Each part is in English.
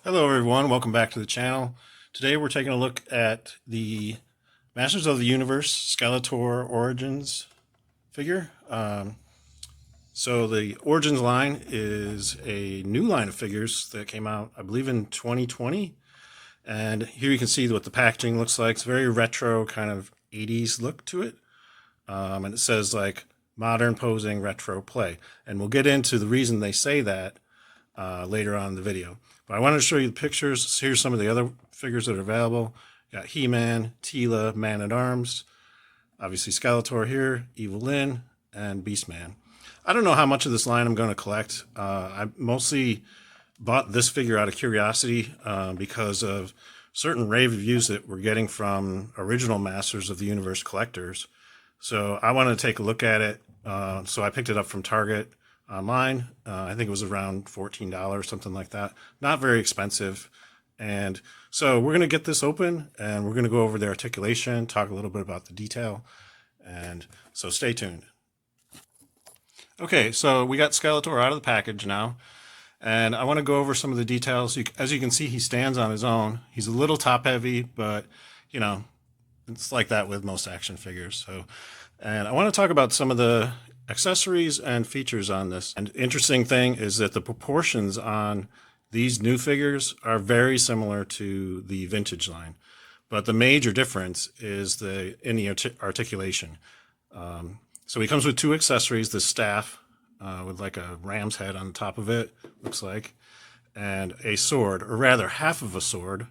Hello everyone, welcome back to the channel. Today we're taking a look at the Masters of the Universe Skeletor Origins figure. So the Origins line is a new line of figures that came out, I believe, in 2020. And here you can see what the packaging looks like. It's very retro, kind of 80s look to it. And it says like modern posing retro play. And we'll get into the reason they say that later on in the video. But I wanted to show you the pictures. Here's some of the other figures that are available. Got He-Man, Teela, Man-at-Arms, obviously Skeletor here, Evil Lyn, and Beastman. I don't know how much of this line I'm going to collect. I mostly bought this figure out of curiosity because of certain rave reviews that we're getting from original Masters of the Universe collectors. So I wanted to take a look at it. So I picked it up from Target online. I think it was around $14, something like that. Not very expensive. And so we're going to get this open and we're going to go over the articulation, talk a little bit about the detail. And so stay tuned. Okay, so we got Skeletor out of the package now. And I want to go over some of the details. As you can see, he stands on his own. He's a little top heavy, but you know, it's like that with most action figures. And I want to talk about some of the accessories and features on this. And interesting thing is that the proportions on these new figures are very similar to the vintage line, but the major difference is in the articulation. So he comes with two accessories: the staff with like a ram's head on the top of it, looks like, and a sword, or rather half of a sword,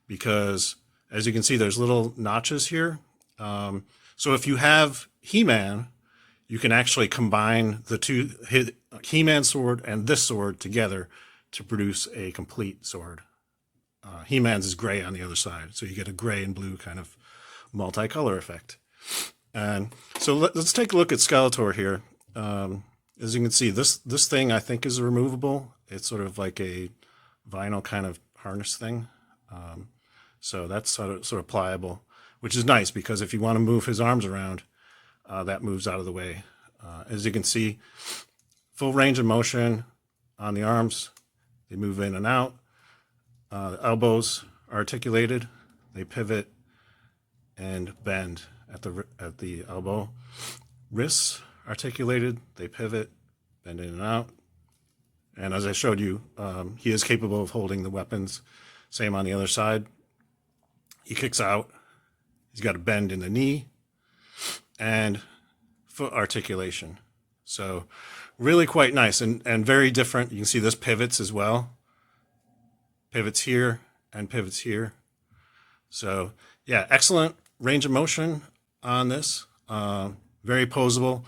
because as you can see, there's little notches here. So if you have He-Man, you can actually combine the two, He-Man sword and this sword together to produce a complete sword. He-Man's is gray on the other side, so you get a gray and blue kind of multicolor effect. And so let's take a look at Skeletor here. As you can see, this thing I think is removable. It's sort of like a vinyl kind of harness thing. So that's sort of pliable, which is nice because if you want to move his arms around, that moves out of the way. As you can see, full range of motion on the arms. They move in and out. The elbows are articulated. They pivot and bend at the elbow. Wrists articulated. They pivot, bend in and out. And as I showed you, he is capable of holding the weapons. Same on the other side. He kicks out. He's got a bend in the knee and foot articulation. So really quite nice and very different. You can see this pivots as well. Pivots here and pivots here. So yeah, excellent range of motion on this. Very posable.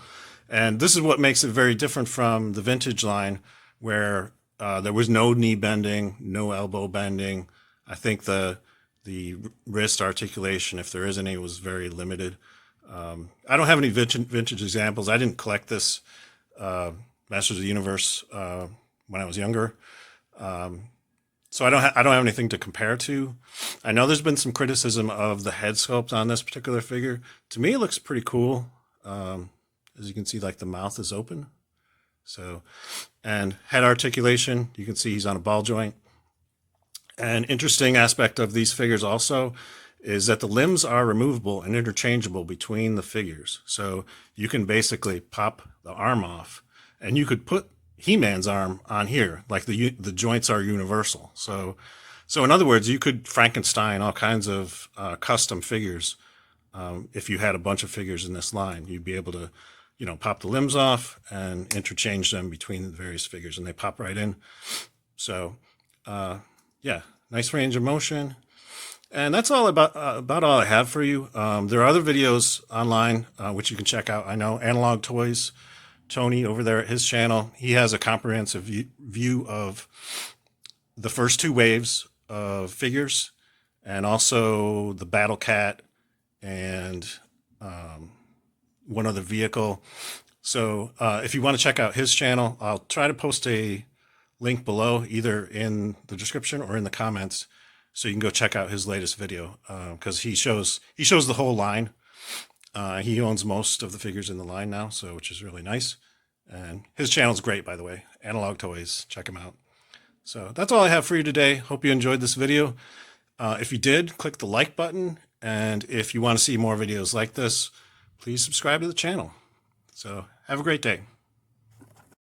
And this is what makes it very different from the vintage line where there was no knee bending, no elbow bending. I think the wrist articulation, if there is any, was very limited. I don't have any vintage examples. I didn't collect this Masters of the Universe when I was younger, so I don't have anything to compare to. I know there's been some criticism of the head sculpt on this particular figure. To me, it looks pretty cool. As you can see, like the mouth is open. So, and head articulation, you can see he's on a ball joint. An interesting aspect of these figures also is that the limbs are removable and interchangeable between the figures. So you can basically pop the arm off and you could put He-Man's arm on here, like the joints are universal. So in other words, you could Frankenstein all kinds of custom figures. If you had a bunch of figures in this line, you'd be able to, pop the limbs off and interchange them between the various figures, and they pop right in. So, yeah, nice range of motion. And that's all about all I have for you. There are other videos online which you can check out. I know Analog Toys, Tony over there at his channel, he has a comprehensive view of the first two waves of figures, and also the Battle Cat and one other vehicle. So if you want to check out his channel, I'll try to post a link below, either in the description or in the comments, so you can go check out his latest video, because he shows the whole line. He owns most of the figures in the line now, which is really nice. And his channel's great, by the way. Analog Toys, check him out. So that's all I have for you today. Hope you enjoyed this video. If you did, click the like button. And if you want to see more videos like this, please subscribe to the channel. So have a great day.